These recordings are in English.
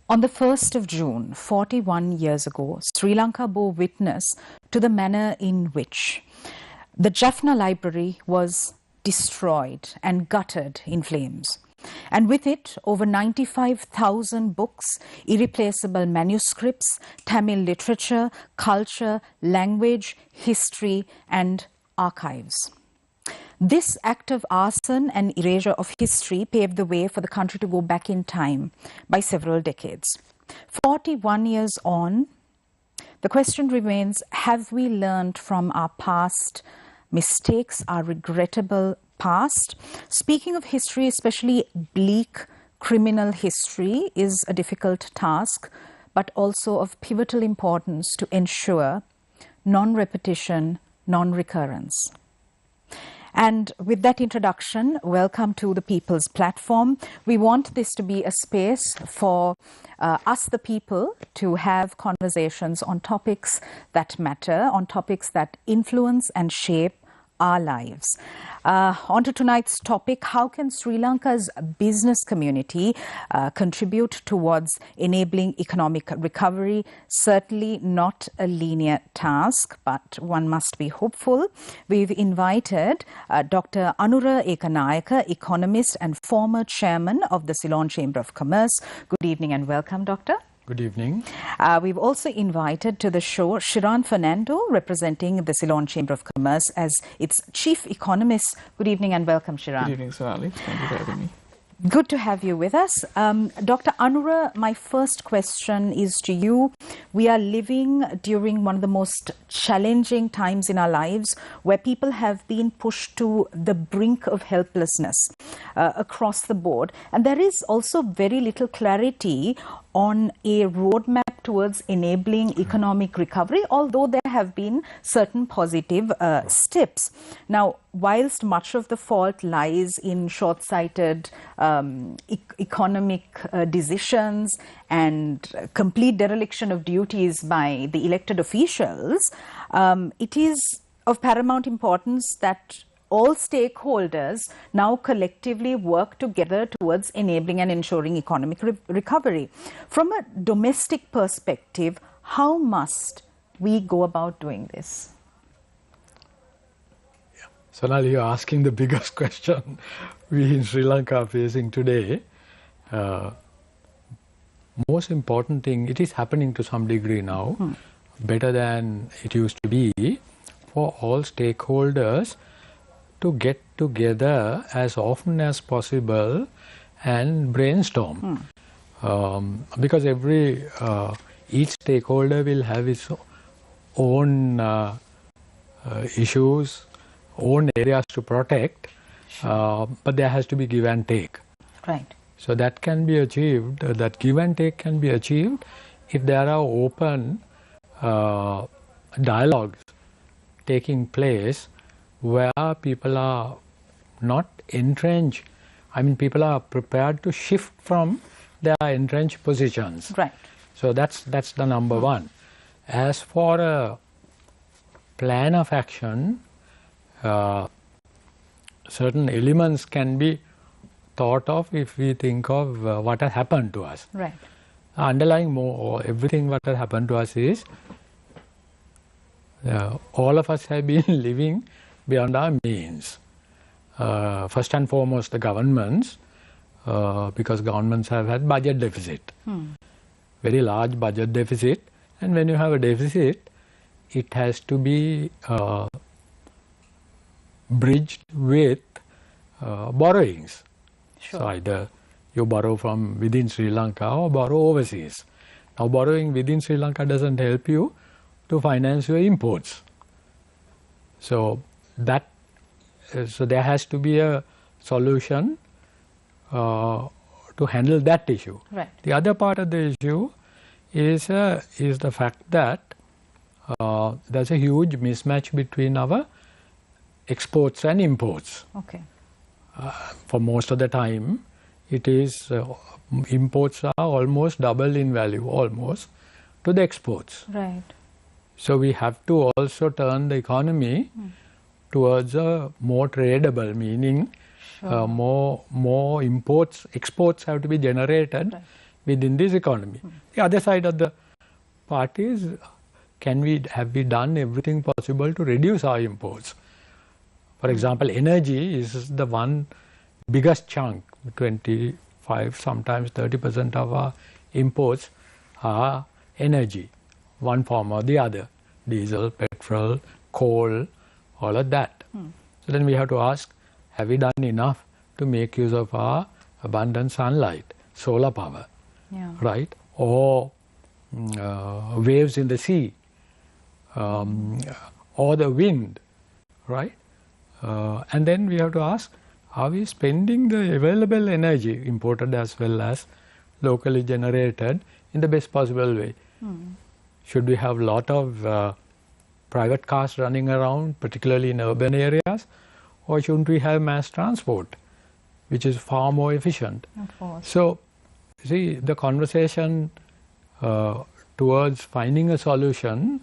On the 1st of June, 41 years ago, Sri Lanka bore witness to the manner in which the Jaffna Library was destroyed and gutted in flames. And with it, over 95,000 books, irreplaceable manuscripts, Tamil literature, culture, language, history, and archives. This act of arson and erasure of history paved the way for the country to go back in time by several decades. 41 years on, the question remains, have we learned from our past mistakes, our regrettable past? Speaking of history, especially bleak criminal history, is a difficult task, but also of pivotal importance to ensure non-repetition, non-recurrence. And with that introduction, welcome to the People's Platform. We want this to be a space for us, the people, to have conversations on topics that matter, on topics that influence and shape our lives. On to tonight's topic, how can Sri Lanka's business community contribute towards enabling economic recovery? Certainly not a linear task, but one must be hopeful. We've invited Dr. Anura Ekanayaka, economist and former chairman of the Ceylon Chamber of Commerce. Good evening and welcome, Doctor. Good evening. We've also invited to the show Shiran Fernando, representing the Ceylon Chamber of Commerce as its chief economist. Good evening and welcome, Shiran. Good evening, Sonali. Thank you for having me. Good to have you with us. Dr. Anura, my first question is to you. We are living during one of the most challenging times in our lives where people have been pushed to the brink of helplessness across the board. And there is also very little clarity on a roadmap towards enabling economic recovery, although there have been certain positive steps. Now, whilst much of the fault lies in short-sighted economic decisions and complete dereliction of duties by the elected officials, it is of paramount importance that all stakeholders now collectively work together towards enabling and ensuring economic recovery. From a domestic perspective, how must we go about doing this? Yeah. Sonali, you're asking the biggest question we in Sri Lanka are facing today. Most important thing, it is happening to some degree now, better than it used to be, for all stakeholders to get together as often as possible and brainstorm. Because each stakeholder will have its own issues, own areas to protect, but there has to be give and take. Right. So that can be achieved, that give and take can be achieved if there are open dialogues taking place where people are not entrenched. I mean, people are prepared to shift from their entrenched positions. Right. So that's the number one. As for a plan of action, certain elements can be thought of if we think of what has happened to us. Right. Underlying everything what has happened to us is all of us have been living beyond our means. First and foremost, the governments, because governments have had budget deficit, very large budget deficit, and when you have a deficit, it has to be bridged with borrowings. Sure. So either you borrow from within Sri Lanka or borrow overseas. Now, borrowing within Sri Lanka doesn't help you to finance your imports. So there has to be a solution to handle that issue. Right. The other part of the issue is the fact that there's a huge mismatch between our exports and imports. Okay. For most of the time, it is imports are almost double in value, almost, to the exports. Right. So we have to also turn the economy towards a more tradable, meaning more exports have to be generated within this economy. The other side of the part is, have we done everything possible to reduce our imports? For example, energy is the one biggest chunk, 25, sometimes 30% of our imports are energy, one form or the other, diesel, petrol, coal, all of that. So then we have to ask, have we done enough to make use of our abundant sunlight, solar power, right? Or waves in the sea, or the wind, right? And then we have to ask, are we spending the available energy, imported as well as locally generated, in the best possible way? Should we have a lot of private cars running around, particularly in urban areas, or shouldn't we have mass transport, which is far more efficient? Of course. So, see, the conversation towards finding a solution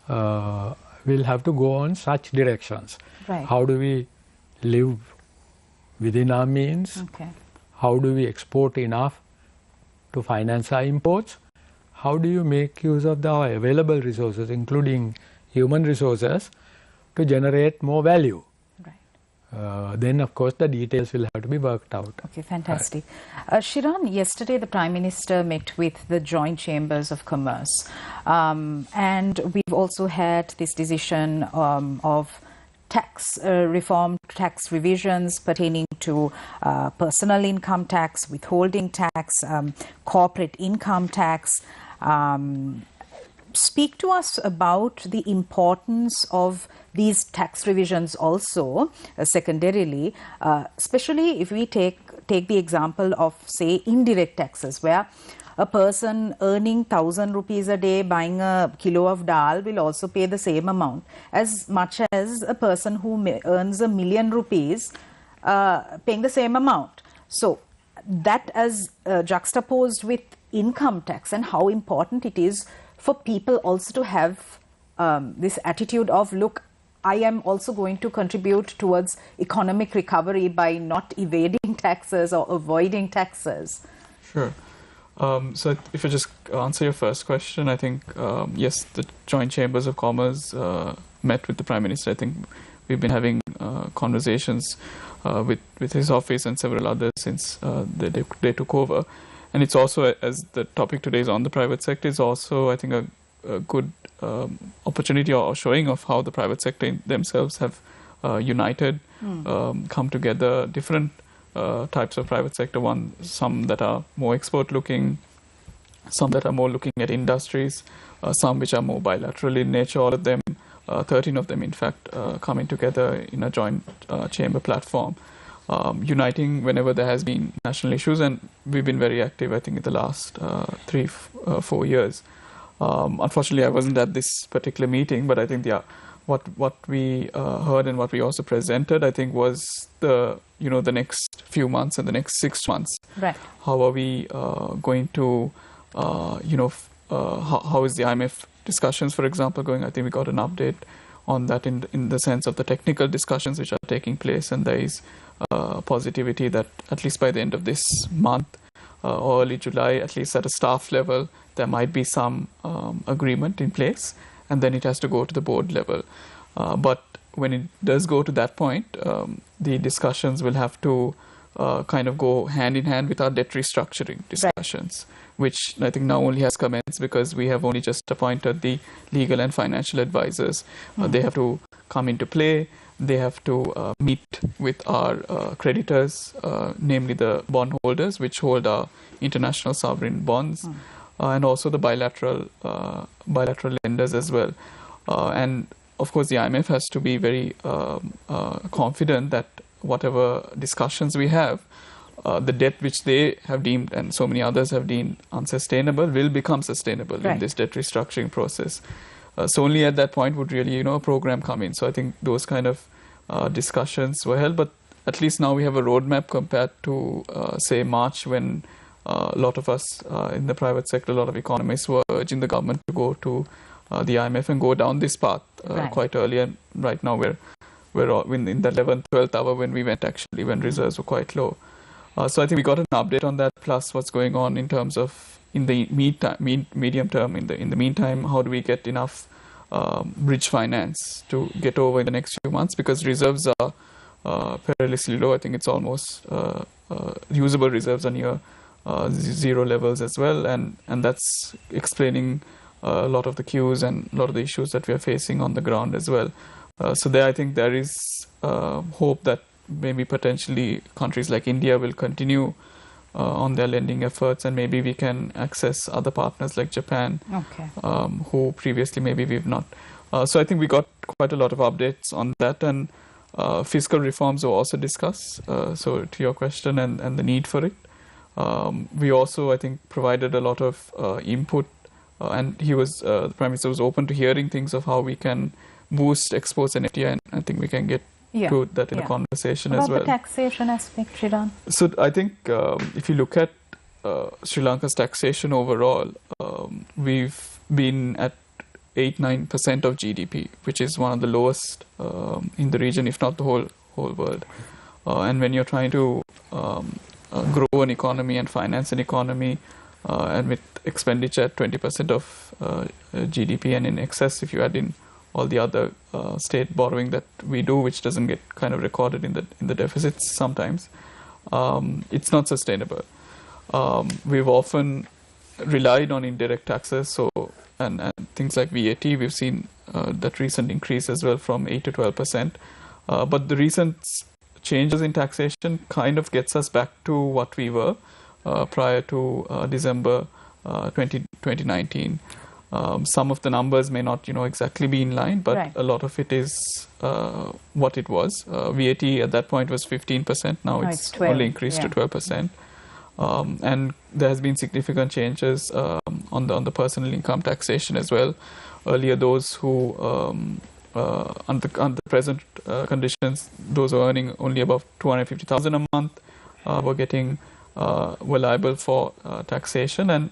will have to go on such directions. Right. How do we live within our means? Okay. How do we export enough to finance our imports? How do you make use of the available resources, including human resources, to generate more value? Right. Then, of course, the details will have to be worked out. Okay, fantastic. Shiran, yesterday the Prime Minister met with the Joint Chambers of Commerce, and we've also had this decision of tax reform, tax revisions pertaining to personal income tax, withholding tax, corporate income tax. Speak to us about the importance of these tax revisions also, secondarily, especially if we take the example of, say, indirect taxes, where a person earning 1,000 rupees a day buying a kilo of dal will also pay the same amount as much as a person who earns ₹1 million paying the same amount. So that as juxtaposed with income tax, and how important it is for people also to have this attitude of, look, I am also going to contribute towards economic recovery by not evading taxes or avoiding taxes. Sure. So if I just answer your first question, I think, yes, the Joint Chambers of Commerce met with the Prime Minister. I think we've been having conversations with his office and several others since they took over. And it's also, as the topic today is on the private sector, is also, I think, a good opportunity or showing of how the private sector themselves have united, come together, different types of private sector, some that are more export looking, some that are more looking at industries, some which are more bilateral in nature, all of them, 13 of them in fact, coming together in a joint chamber platform, uniting whenever there has been national issues. And we've been very active, I think, in the last 3-4 years. Unfortunately, I wasn't at this particular meeting, but I think what we heard and what we also presented, I think, was the next few months and the next 6 months. Right. How are we going to, how is the IMF discussions, for example, going? I think we got an update on that in the sense of the technical discussions which are taking place, and there is positivity that at least by the end of this month or early July, at least at a staff level, there might be some agreement in place, and then it has to go to the board level. But when it does go to that point, the discussions will have to kind of go hand in hand with our debt restructuring discussions, which I think now only has commenced because we have only just appointed the legal and financial advisors. They have to come into play. They have to meet with our creditors, namely the bondholders, which hold our international sovereign bonds, and also the bilateral lenders as well. And of course, the IMF has to be very confident that whatever discussions we have, the debt which they have deemed and so many others have deemed unsustainable will become sustainable in this debt restructuring process. So only at that point would really, a program come in. So I think those kind of discussions were held, but at least now we have a roadmap compared to, say, March, when a lot of us in the private sector, a lot of economists were urging the government to go to the IMF and go down this path quite early. And right now we're in the 11th, 12th hour when we went actually, when reserves were quite low. So I think we got an update on that, plus what's going on in terms of in the medium term. In the meantime, how do we get enough bridge finance to get over in the next few months, because reserves are perilously low. I think it's almost usable reserves are near zero levels as well, and that's explaining a lot of the queues and a lot of the issues that we are facing on the ground as well. So there, I think there is hope that maybe potentially countries like India will continue on their lending efforts, and maybe we can access other partners like Japan, who previously maybe we've not. So I think we got quite a lot of updates on that, and fiscal reforms were also discussed. So to your question and the need for it, we also, I think, provided a lot of input, and the Prime Minister was open to hearing things of how we can boost exports and FDI, and I think we can get to that in a conversation as well. About the taxation aspect, Sridhan? So I think if you look at Sri Lanka's taxation overall, we've been at 8-9% of GDP, which is one of the lowest in the region, if not the whole world. And when you're trying to grow an economy and finance an economy, and with expenditure at 20% of GDP and in excess, if you add in all the other state borrowing that we do, which doesn't get kind of recorded in the deficits sometimes, it's not sustainable. We've often relied on indirect taxes, and things like VAT. We've seen that recent increase as well from 8 to 12%. But the recent changes in taxation kind of gets us back to what we were prior to December 2019. Some of the numbers may not, exactly be in line, but a lot of it is what it was. VAT at that point was 15%. Now it's only increased to 12%. And there has been significant changes on the personal income taxation as well. Earlier, those who under present conditions, those who are earning only above 250,000 a month were liable for taxation, and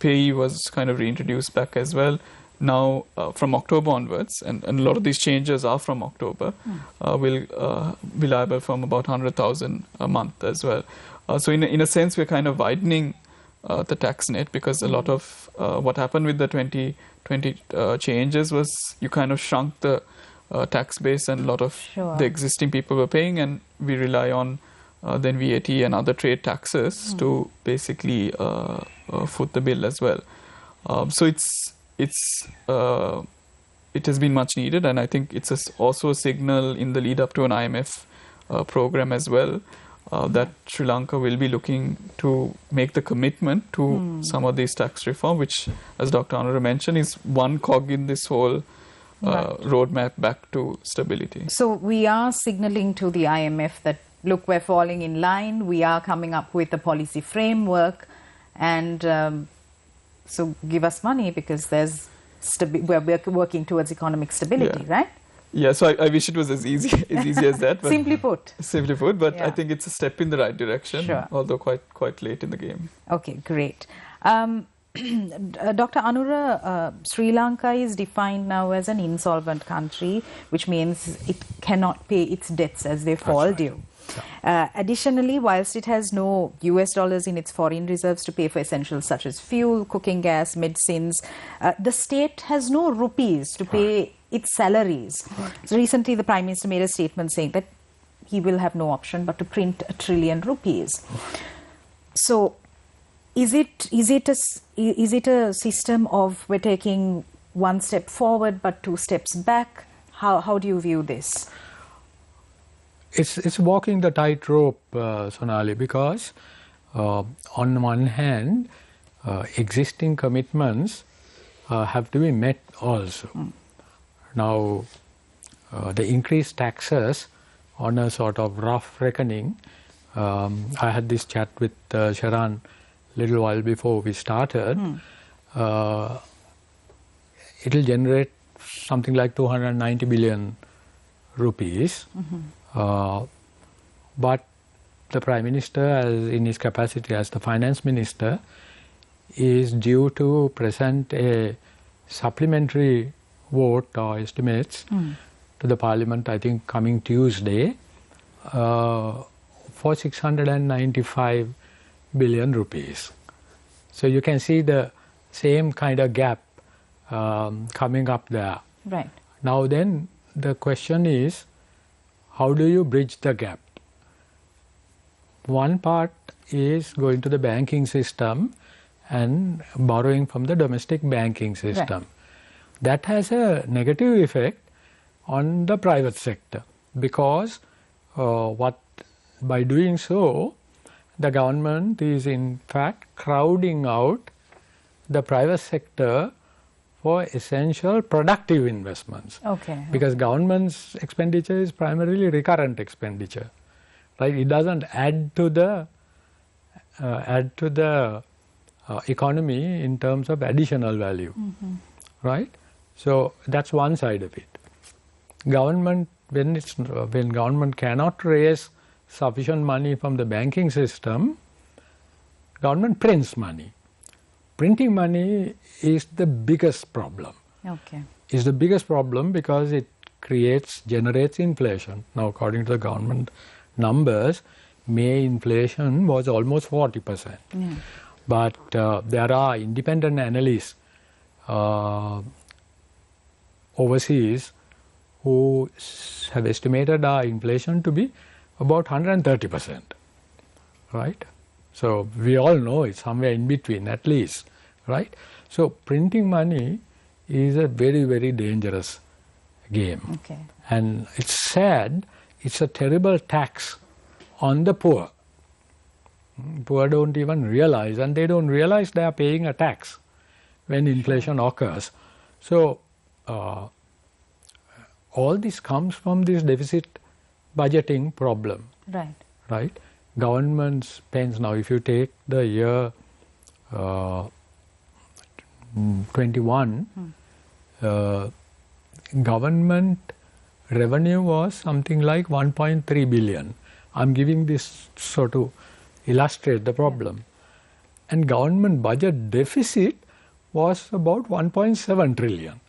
payee was kind of reintroduced back as well. Now, from October onwards, and a lot of these changes are from October, will be liable from about 100,000 a month as well. So in a sense, we're kind of widening the tax net, because a lot of what happened with the 2020 changes was you kind of shrunk the tax base, and a lot of the existing people were paying, and we rely on then VAT and other trade taxes to basically foot the bill as well. So it has been much needed, and I think it's also a signal in the lead up to an IMF program as well, that Sri Lanka will be looking to make the commitment to some of these tax reform, which, as Dr. Anura mentioned, is one cog in this whole roadmap back to stability. So we are signaling to the IMF that, look, we're falling in line, we are coming up with a policy framework, and so give us money, because we're working towards economic stability, right? Yeah, so I wish it was as easy as that. But Simply put, but I think it's a step in the right direction, although quite late in the game. Okay, great. Dr. Anura, Sri Lanka is defined now as an insolvent country, which means it cannot pay its debts as they fall due. Additionally, whilst it has no US dollars in its foreign reserves to pay for essentials such as fuel, cooking gas, medicines, the state has no rupees to pay its salaries. So recently the Prime Minister made a statement saying that he will have no option but to print 1 trillion rupees. So is it a system of we're taking one step forward but 2 steps back? How do you view this? It's walking the tightrope, Sonali, because on one hand, existing commitments have to be met also. Now, the increased taxes, on a sort of rough reckoning, I had this chat with Sharan a little while before we started. It will generate something like 290 billion rupees. But the Prime Minister, in his capacity as the Finance Minister, is due to present a supplementary vote or estimates to the Parliament, I think coming Tuesday, for 695 billion rupees. So you can see the same kind of gap coming up there. Right. Now then, the question is, how do you bridge the gap? One part is going to the banking system and borrowing from the domestic banking system. Right. That has a negative effect on the private sector, because by doing so, the government is in fact crowding out the private sector for essential productive investments. Okay. Because government's expenditure is primarily recurrent expenditure, right? It doesn't add to the economy in terms of additional value, right? So that's one side of it. Government, when government cannot raise sufficient money from the banking system, government prints money. Printing money is the biggest problem. Okay. Is the biggest problem because it generates inflation. Now, according to the government numbers, May inflation was almost 40%. Yeah. But there are independent analysts overseas who have estimated our inflation to be about 130%, right? So we all know it's somewhere in between at least, right? So printing money is a very, very dangerous game. Okay. And it's sad, it's a terrible tax on the poor. Poor don't even realize, and they don't realize they are paying a tax when inflation occurs. So all this comes from this deficit budgeting problem. Right. Right? Government spends, now if you take the year 21, government revenue was something like 1.3 billion. I'm giving this so to illustrate the problem. And government budget deficit was about 1.7 trillion.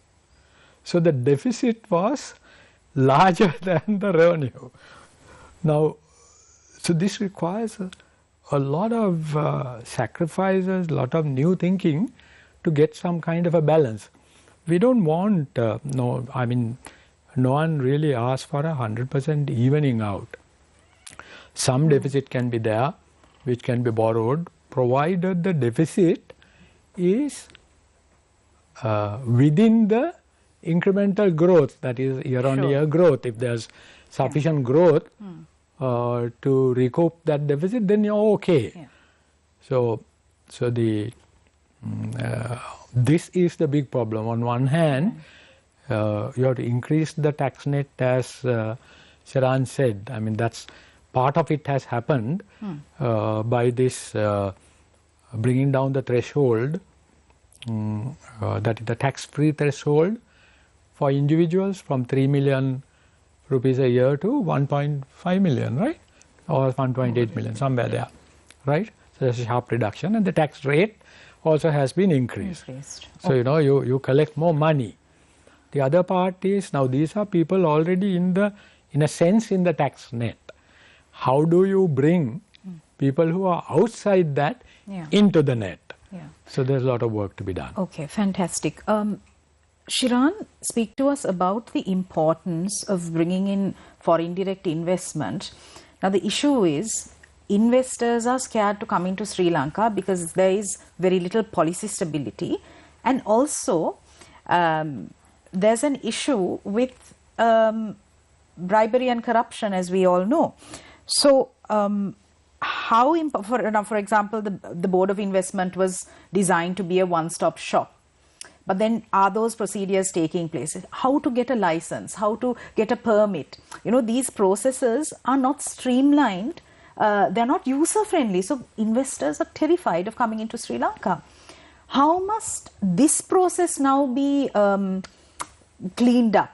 So the deficit was larger than the revenue. Now, so this requires a lot of sacrifices, a lot of new thinking to get some kind of a balance. We don't want, no one really asks for 100% evening out. Some deficit can be there, which can be borrowed, provided the deficit is within the incremental growth, that is year-on-year growth. If there's sufficient growth to recoup that deficit, then you're okay. Yeah. So this is the big problem. On one hand, you have to increase the tax net, as Sharan said. I mean, that's part of it has happened by this bringing down the threshold, that is the tax-free threshold for individuals from 3 million rupees a year to 1.5 million, right? Or 1.8 million, somewhere there, right? So there's a sharp reduction, and the tax rate also has been increased. So, you collect more money. The other part is, now these are people already in a sense in the tax net. How do you bring people who are outside that into the net? Yeah. So there's a lot of work to be done. Okay, fantastic. Shiran, speak to us about the importance of bringing in foreign direct investment. Now, the issue is investors are scared to come into Sri Lanka because there is very little policy stability, and also there's an issue with bribery and corruption, as we all know. So, for example, the Board of Investment was designed to be a one-stop shop. But then are those procedures taking place? How to get a license? How to get a permit? These processes are not streamlined. They're not user-friendly. So investors are terrified of coming into Sri Lanka. How must this process now be cleaned up?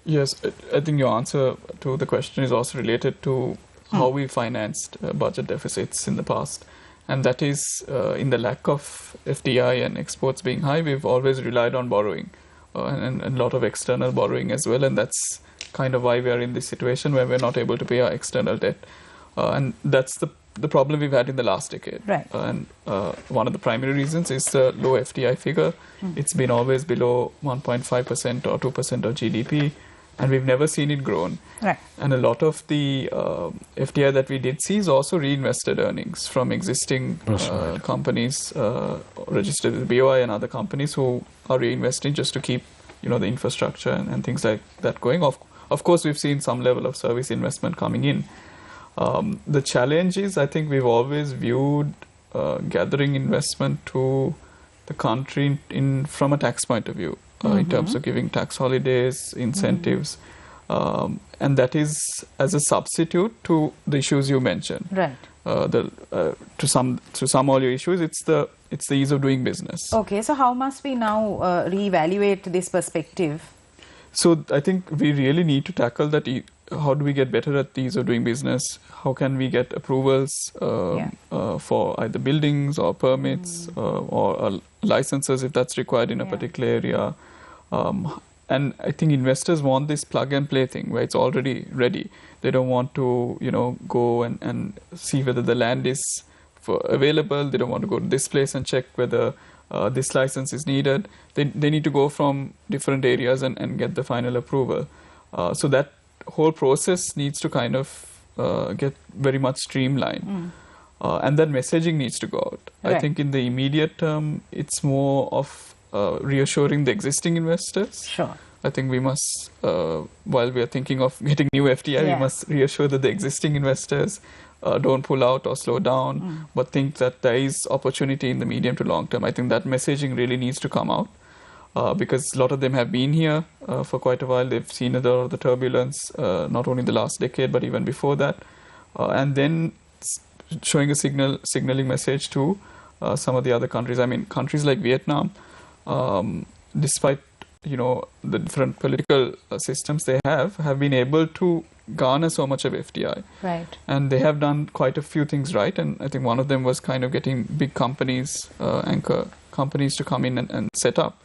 Yes, I think your answer to the question is also related to how we financed budget deficits in the past. And that is in the lack of FDI and exports being high, we've always relied on borrowing and a lot of external borrowing as well. And that's kind of why we are in this situation where we're not able to pay our external debt. And that's the problem we've had in the last decade. Right. And one of the primary reasons is the low FDI figure. It's been always below 1.5% or 2% of GDP. And we've never seen it grown. Right. And a lot of the FDI that we did see is also reinvested earnings from existing companies registered with BOI and other companies who are reinvesting just to keep, the infrastructure and things like that going. Of course, we've seen some level of service investment coming in. The challenge is, I think we've always viewed gathering investment to the country from a tax point of view. In terms of giving tax holidays, incentives, and that is as a substitute to the issues you mentioned. Right. To sum all your issues, it's the ease of doing business. Okay, so how must we now reevaluate this perspective? So I think we really need to tackle that. How do we get better at the ease of doing business? How can we get approvals for either buildings or permits or licenses if that's required in a particular area? And I think investors want this plug and play thing where it's already ready. They don't want to, go and see whether the land is available. They don't want to go to this place and check whether this license is needed. They need to go from different areas and get the final approval. So that whole process needs to kind of get very much streamlined. And that messaging needs to go out. Right. I think in the immediate term, it's more of reassuring the existing investors. Sure. I think we must, while we are thinking of getting new FDI, we must reassure that the existing investors don't pull out or slow down, but think that there is opportunity in the medium to long term. I think that messaging really needs to come out because a lot of them have been here for quite a while. They've seen the turbulence, not only in the last decade, but even before that. And then showing a signaling message to some of the other countries. I mean, countries like Vietnam, despite the different political systems they have been able to garner so much of FDI. Right. And they have done quite a few things right. And I think one of them was kind of getting big companies, anchor companies to come in and set up.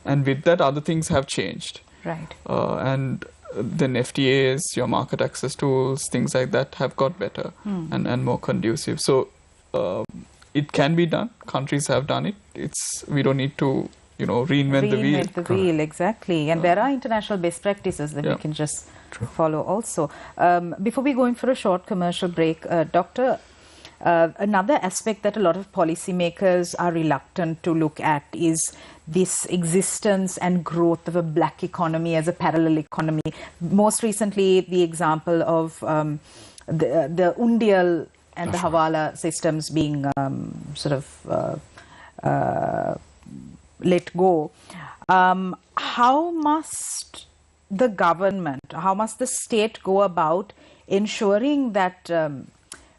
And with that, other things have changed. Right. And then FTAs, your market access tools, things like that have got better and more conducive. So it can be done. Countries have done it. We don't need to, reinvent the wheel. Reinvent the wheel, exactly. And there are international best practices that we can just follow also. Before we go in for a short commercial break, Doctor, another aspect that a lot of policymakers are reluctant to look at is this existence and growth of a black economy as a parallel economy. Most recently, the example of the Undial and the Hawala systems being let go. How must the government, how must the state go about ensuring that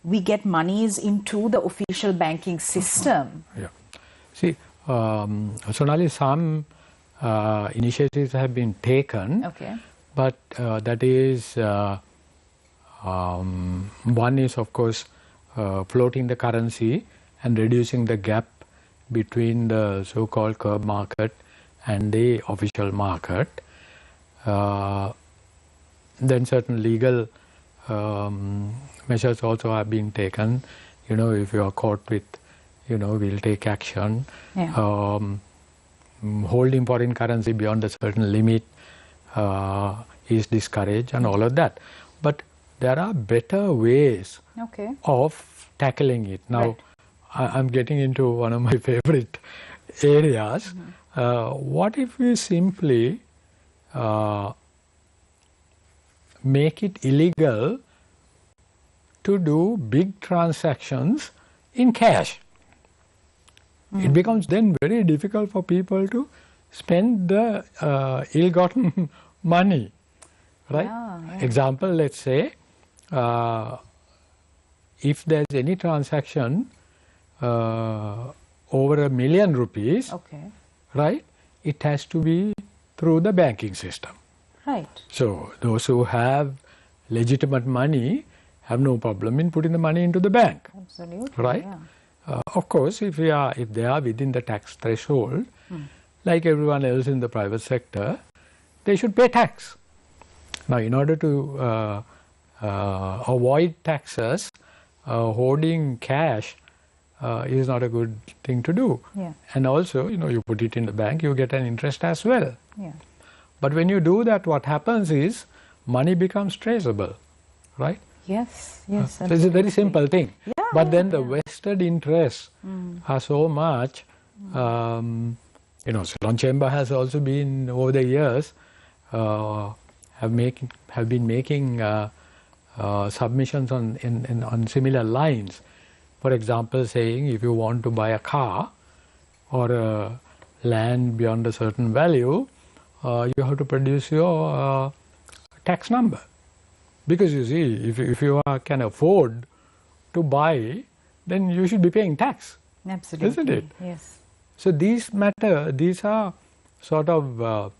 we get monies into the official banking system? Yeah. See, Sonali, some initiatives have been taken, but that is, one is of course floating the currency and reducing the gap between the so-called curb market and the official market. Then certain legal measures also have been taken. If you are caught with, we'll take action. Holding foreign currency beyond a certain limit is discouraged and all of that. But there are better ways of tackling it. Now, I'm getting into one of my favorite areas. What if we simply make it illegal to do big transactions in cash? It becomes then very difficult for people to spend the ill-gotten money, right? Example, let's say, if there's any transaction over $1 million, right, it has to be through the banking system. Right. So those who have legitimate money have no problem in putting the money into the bank. Absolutely. Right? Of course, if they are within the tax threshold, like everyone else in the private sector, they should pay tax. Now, in order to avoid taxes, hoarding cash is not a good thing to do. Yeah. And also, you put it in the bank, you get an interest as well. Yeah. But when you do that, what happens is money becomes traceable, right? Yes, yes. So it's a very simple thing. Yeah, but then the vested interests are so much. Ceylon Chamber has also been, over the years, have been making submissions on similar lines. For example, saying if you want to buy a car or a land beyond a certain value, you have to produce your tax number. Because you see, if you can afford to buy, then you should be paying tax. Absolutely. Isn't it? Yes. So these are sort of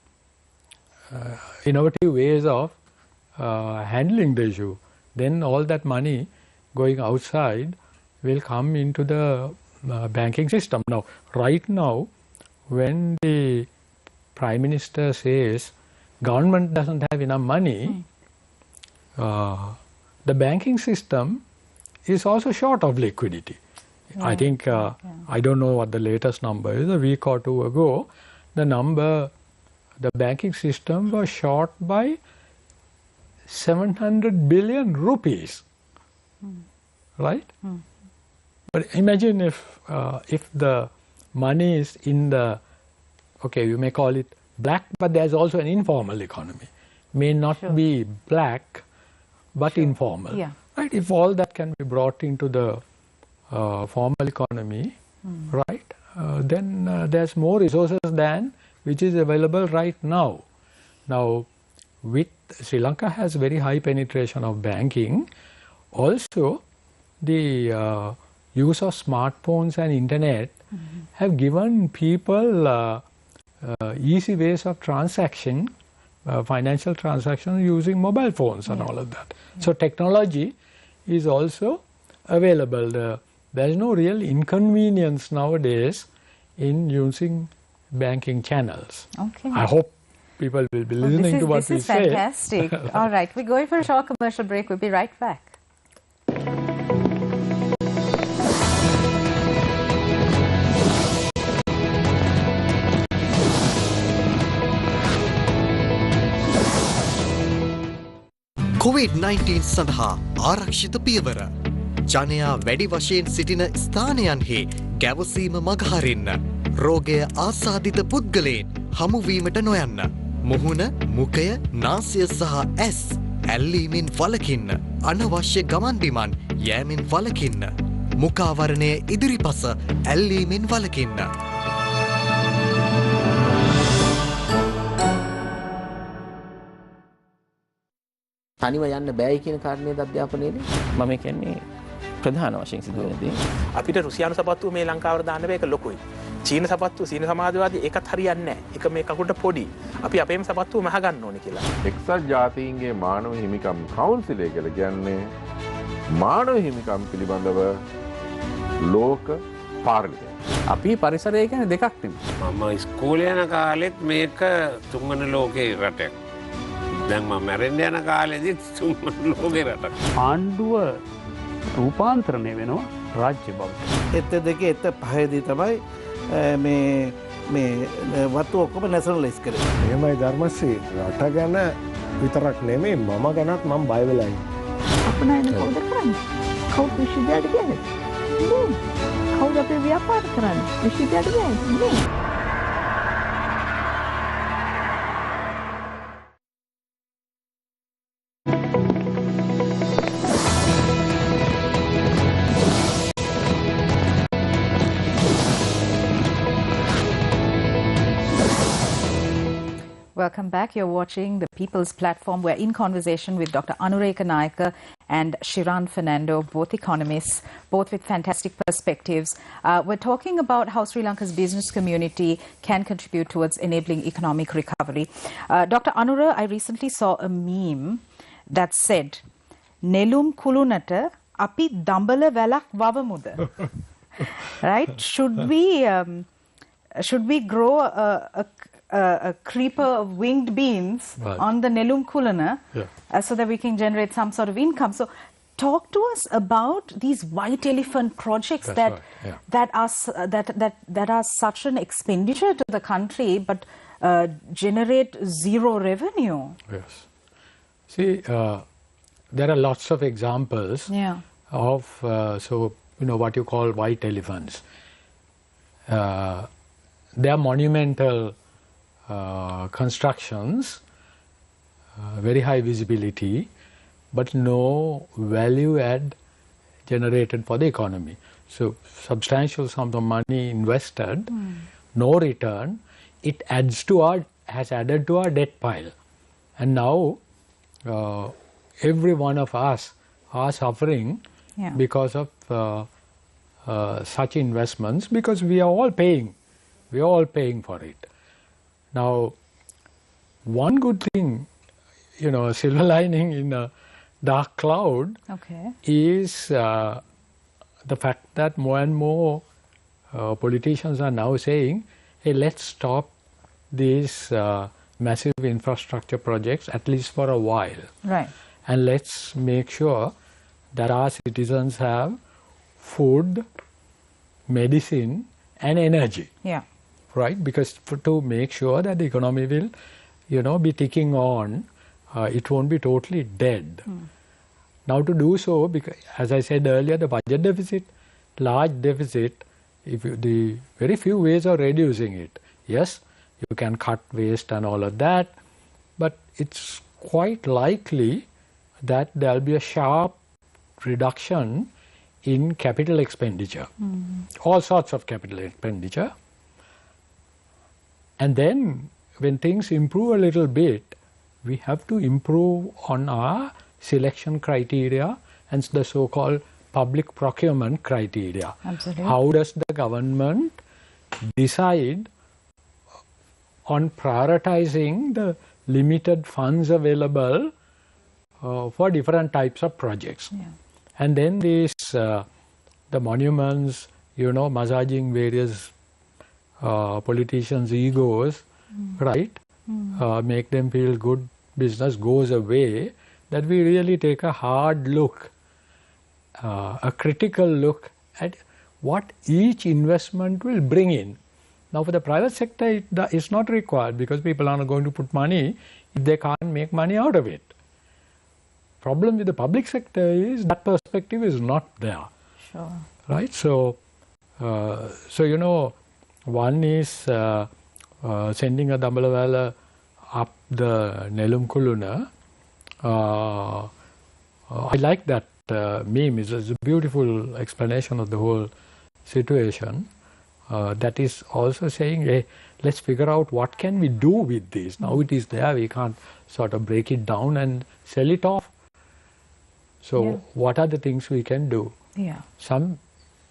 innovative ways of handling the issue. Then all that money going outside will come into the banking system. Now, right now, when the Prime Minister says government doesn't have enough money, the banking system is also short of liquidity. Yeah. I think, I don't know what the latest number is, a week or two ago, the banking system was short by 700 billion rupees, right? But imagine if the money is in the, okay, you may call it black, but there's also an informal economy. May not be black, but informal. Yeah. Right? If all that can be brought into the formal economy, right, then there's more resources than which is available right now. Now, with Sri Lanka has very high penetration of banking. Also, the use of smartphones and internet have given people easy ways of transaction, financial transaction using mobile phones and all of that. So technology is also available. There is no real inconvenience nowadays in using banking channels. Okay. I hope people will be listening to what we say. This is fantastic. All right, we're going for a short commercial break. We'll be right back. COVID-19 සඳහා ආරක්ෂිත පියවර. ජනයා වැඩි වශයෙන් සිටින ස්ථානයන්හි ගැවසීම මගහරින්න. රෝගය ආසාදිත පුද්ගලයන් හමුවීමට නොයන්න. මුහුණ, මුඛය, නාසය සහ ඇස් ඇල්ලීමෙන් වළකින්න. අනවශ්‍ය ගමන් බිමන් යෑමෙන් වළකින්න. මුඛාවරණය ඉදිරිපස ඇල්ලීමෙන් වළකින්න. තනිව යන්න බෑයි කියන කාරණේද අධ්‍යාපනයේදී මම කියන්නේ ප්‍රධාන වශයෙන් සිදුවෙන දේ. අපිට රුසියානු සපත්තුව මේ ලංකාවට දාන්න බෑ ඒක ලොකුයි. චීන සපත්තුව සීන සමාජවාදී ඒකත් හරියන්නේ නැහැ. ඒක මේ කකුලට පොඩි. අපි අපේම සපත්තුව මහ ගන්න ඕනේ කියලා. එක්සත් ජාතීන්ගේ මානව හිමිකම් කවුන්සිලය කියලා කියන්නේ මානව හිමිකම් පිළිබඳව ලෝක පාර්ලිමේන්තුව. අපි පරිසරය කියන්නේ දෙකක් තිබුණා. මම ඉස්කෝලේ යන කාලෙත් මේක තුන්වන ලෝකේ රටක්. දැන් මම මැරෙන්න යන කාලෙදි තුන්වන ලෝකේ රටක්. ආණ්ඩුව රූපාන්තරණය වෙනවා රාජ්‍ය බවට. එත දෙකේ එත පහේදී තමයි මේ වතු ඔක්කොම නැෂනලයිස් කරේ. එහෙමයි ධර්මශ්‍රී, රට ගැන විතරක් නෙමෙයි මම ගැනත් මම බය වෙලා ඉන්නේ. අපනයන කවුද කරන්නේ? කවුද විශ්වවිද්‍යාලයට ගියද? කවුද අපේ ව්‍යාපාර කරන්නේ? විශ්වවිද්‍යාලයට ගියද? Welcome back. You're watching the People's Platform. We're in conversation with Dr. Anureka Nayaka and Shiran Fernando, both economists, both with fantastic perspectives. We're talking about how Sri Lanka's business community can contribute towards enabling economic recovery. Dr. Anura, I recently saw a meme that said, Nelum kulunata api dambala velak wavamuda. right? Should we grow a creeper of winged beans on the Nelum Kulana so that we can generate some sort of income? So talk to us about these white elephant projects that are such an expenditure to the country but generate zero revenue. Yes. See, there are lots of examples of what you call white elephants. They are monumental constructions, very high visibility, but no value add generated for the economy. So substantial sum of money invested, no return. It has added to our debt pile, and now every one of us are suffering because of such investments, because we are all paying for it. Now, one good thing, a silver lining in a dark cloud is the fact that more and more politicians are now saying, hey, let's stop these massive infrastructure projects, at least for a while. Right. And let's make sure that our citizens have food, medicine, and energy. Yeah. Right? Because to make sure that the economy will, be ticking on, it won't be totally dead. Now to do so, because as I said earlier, the budget deficit, large deficit, the very few ways of reducing it. Yes, you can cut waste and all of that, but it's quite likely that there'll be a sharp reduction in capital expenditure, all sorts of capital expenditure. And then when things improve a little bit, we have to improve on our selection criteria and the so-called public procurement criteria. Absolutely. How does the government decide on prioritizing the limited funds available for different types of projects? And then these, the monuments, massaging various politicians' egos, right? Make them feel good, business goes away, that we really take a hard look, a critical look at what each investment will bring in. Now for the private sector, it's not required, because people are not going to put money if they can't make money out of it. Problem with the public sector is that perspective is not there. Sure. Right? So, one is sending a Dambalawala up the Nelum Kuluna. I like that meme. It's a beautiful explanation of the whole situation. That is also saying, hey, let's figure out what can we do with this. Now it is there, we can't sort of break it down and sell it off. So what are the things we can do? Yeah.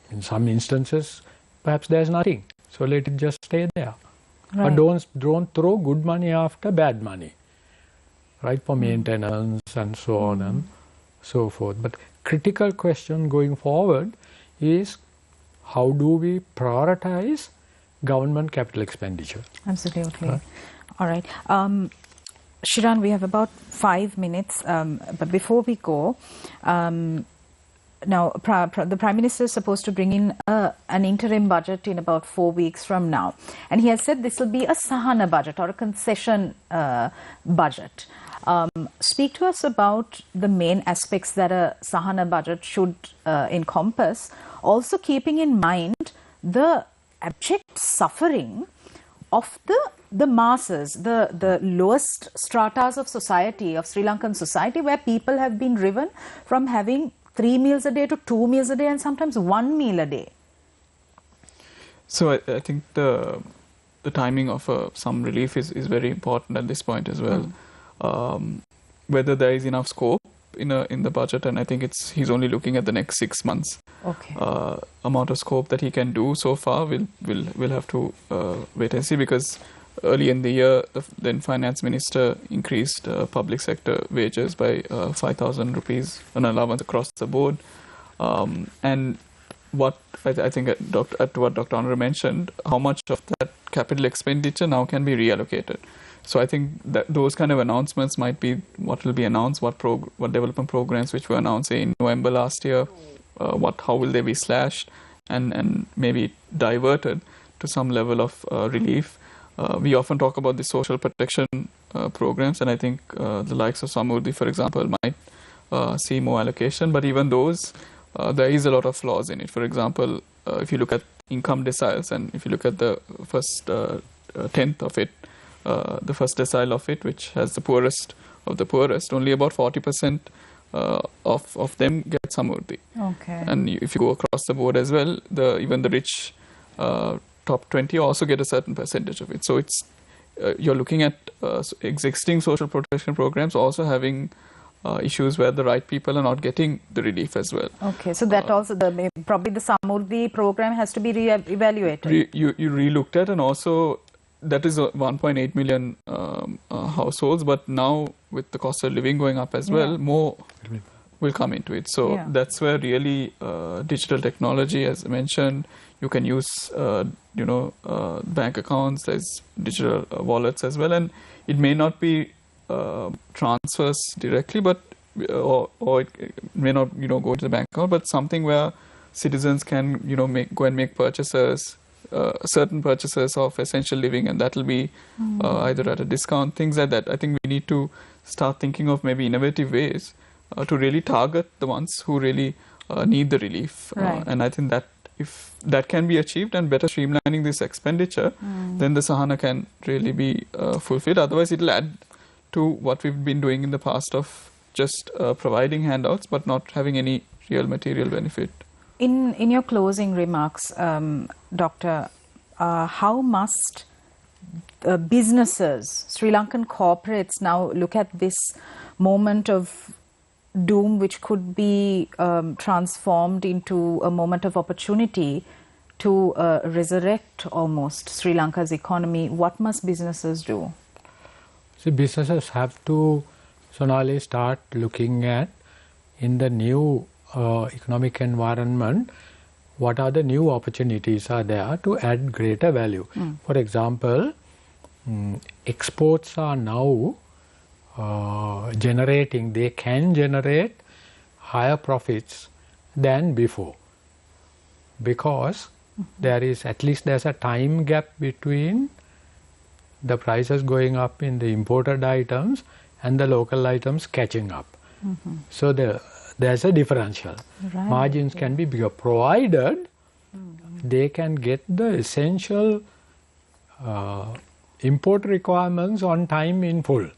In some instances, perhaps there's nothing. So let it just stay there. Right. But don't throw good money after bad money, right? For maintenance and so on and so forth. But critical question going forward is, how do we prioritize government capital expenditure? Absolutely. All right. Shiran, we have about 5 minutes, but before we go, now the Prime Minister is supposed to bring in an interim budget in about 4 weeks from now. And he has said this will be a Sahana budget or a concession budget. Speak to us about the main aspects that a Sahana budget should encompass, also keeping in mind the abject suffering of the masses, the lowest stratas of society, of Sri Lankan society, where people have been driven from having 3 meals a day to 2 meals a day and sometimes 1 meal a day. So I think the timing of some relief is very important at this point as well. Whether there is enough scope in the budget, and I think he's only looking at the next 6 months. Amount of scope that he can do so far, we'll have to wait and see, because early in the year, the then Finance Minister increased public sector wages by 5,000 rupees, an allowance across the board. And what I think at what Dr. Honore mentioned, how much of that capital expenditure now can be reallocated. So I think that those kind of announcements might be what will be announced, what development programs which were announced in November last year, how will they be slashed and maybe diverted to some level of relief. We often talk about the social protection programs, and I think the likes of Samurdhi, for example, might see more allocation, but even those, there is a lot of flaws in it. For example, if you look at income deciles and if you look at the first tenth of it, the first decile of it, which has the poorest of the poorest, only about 40% of them get Samurdhi. Okay. And if you go across the board as well, even the rich top 20 also get a certain percentage of it. So it's you're looking at existing social protection programs also having issues where the right people are not getting the relief as well. Okay, so that also probably the Samurdhi program has to be re-evaluated. You re-looked at, and also that is 1.8 million households, but now with the cost of living going up as well, more will come into it. So that's where really digital technology, as I mentioned, you can use bank accounts, there's digital wallets as well, and it may not be transfers directly, but or it may not go to the bank account, but something where citizens can go and make purchases, certain purchases of essential living, and that will be either at a discount, things like that. I think we need to start thinking of maybe innovative ways to really target the ones who really need the relief. And I think that if that can be achieved and better streamlining this expenditure, then the Sahana can really be fulfilled. Otherwise, it will add to what we've been doing in the past of just providing handouts but not having any real material benefit. In your closing remarks, Doctor, how must businesses, Sri Lankan corporates now look at this moment of doom, which could be transformed into a moment of opportunity to resurrect almost Sri Lanka's economy? What must businesses do? See, businesses have to, Sonali, start looking at in the new economic environment, what are the new opportunities are there to add greater value. For example, exports are now they can generate higher profits than before, because there's a time gap between the prices going up in the imported items and the local items catching up. So there's a differential. Margins can be bigger, provided they can get the essential import requirements on time in full.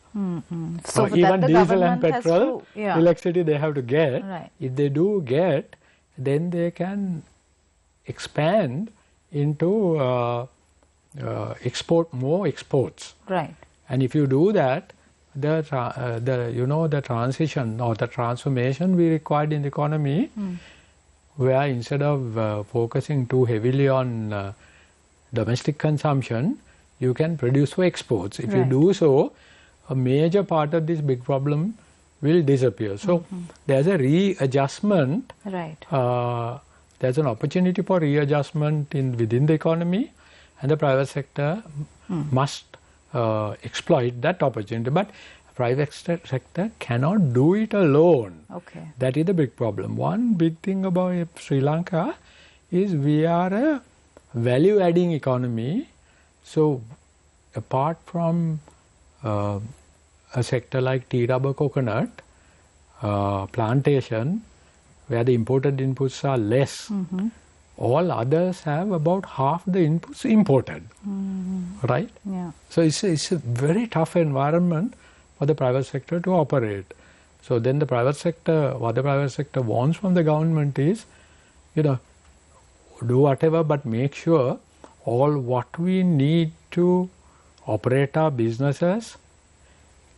So even diesel and petrol, electricity they have to get. If they do get, then they can expand into export more exports. And if you do that, the transition or the transformation we required in the economy, where instead of focusing too heavily on domestic consumption, you can produce for exports. If you do so, a major part of this big problem will disappear. So there's a readjustment. There's an opportunity for readjustment within the economy, and the private sector must exploit that opportunity. But private sector cannot do it alone. That is the big problem. One big thing about Sri Lanka is we are a value-adding economy. So apart from a sector like tea, rubber, coconut, plantation, where the imported inputs are less, all others have about half the inputs imported, right? So it's a very tough environment for the private sector to operate. So then the private sector, what the private sector wants from the government is, do whatever, but make sure all what we need to operate our businesses,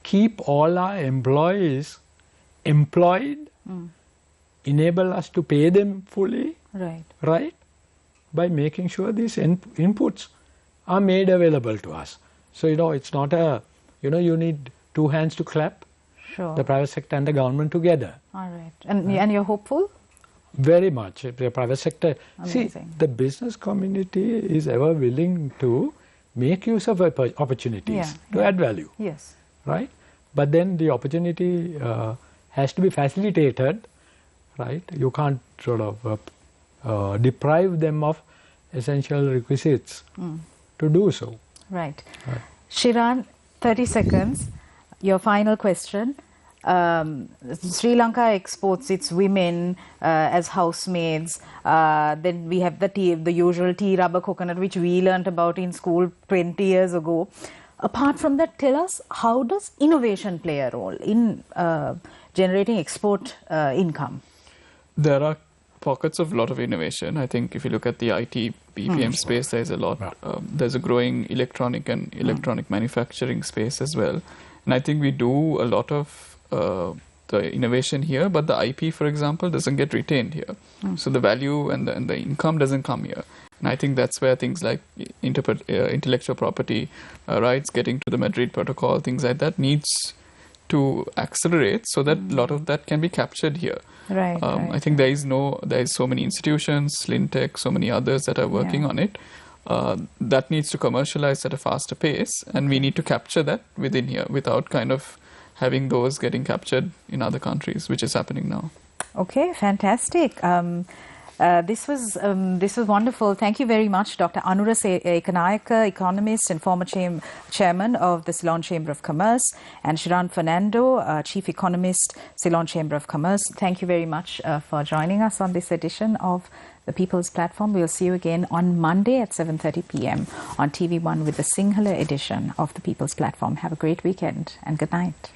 keep all our employees employed, enable us to pay them fully, right? By making sure these inputs are made available to us. So, it's not you need two hands to clap, the private sector and the government together. All right. And you're hopeful? Very much. The private sector. Amazing. See, the business community is ever willing to make use of opportunities to add value. Yes. Right? But then the opportunity has to be facilitated, right? You can't sort of deprive them of essential requisites to do so. Right. Shiran, 30 seconds. Your final question. Sri Lanka exports its women as housemaids. Then we have the usual tea, rubber, coconut, which we learnt about in school 20 years ago. Apart from that, tell us, how does innovation play a role in generating export income? There are pockets of a lot of innovation. I think if you look at the IT BPM space, there's a lot. There's a growing electronic and electronic manufacturing space as well. And I think we do a lot of the innovation here, but the IP, for example, doesn't get retained here. So the value and the income doesn't come here. And I think that's where things like intellectual property rights, getting to the Madrid Protocol, things like that needs to accelerate so that a lot of that can be captured here. Right. I think there is so many institutions, Slintech, so many others that are working on it. That needs to commercialize at a faster pace, and we need to capture that within here without kind of having those getting captured in other countries, which is happening now. Okay, fantastic. This was wonderful. Thank you very much, Dr. Anura Ekanayaka, economist and former chairman of the Ceylon Chamber of Commerce, and Shiran Fernando, chief economist, Ceylon Chamber of Commerce. Thank you very much for joining us on this edition of the People's Platform. We'll see you again on Monday at 7:30 p.m. on TV1 with the Sinhala edition of the People's Platform. Have a great weekend and good night.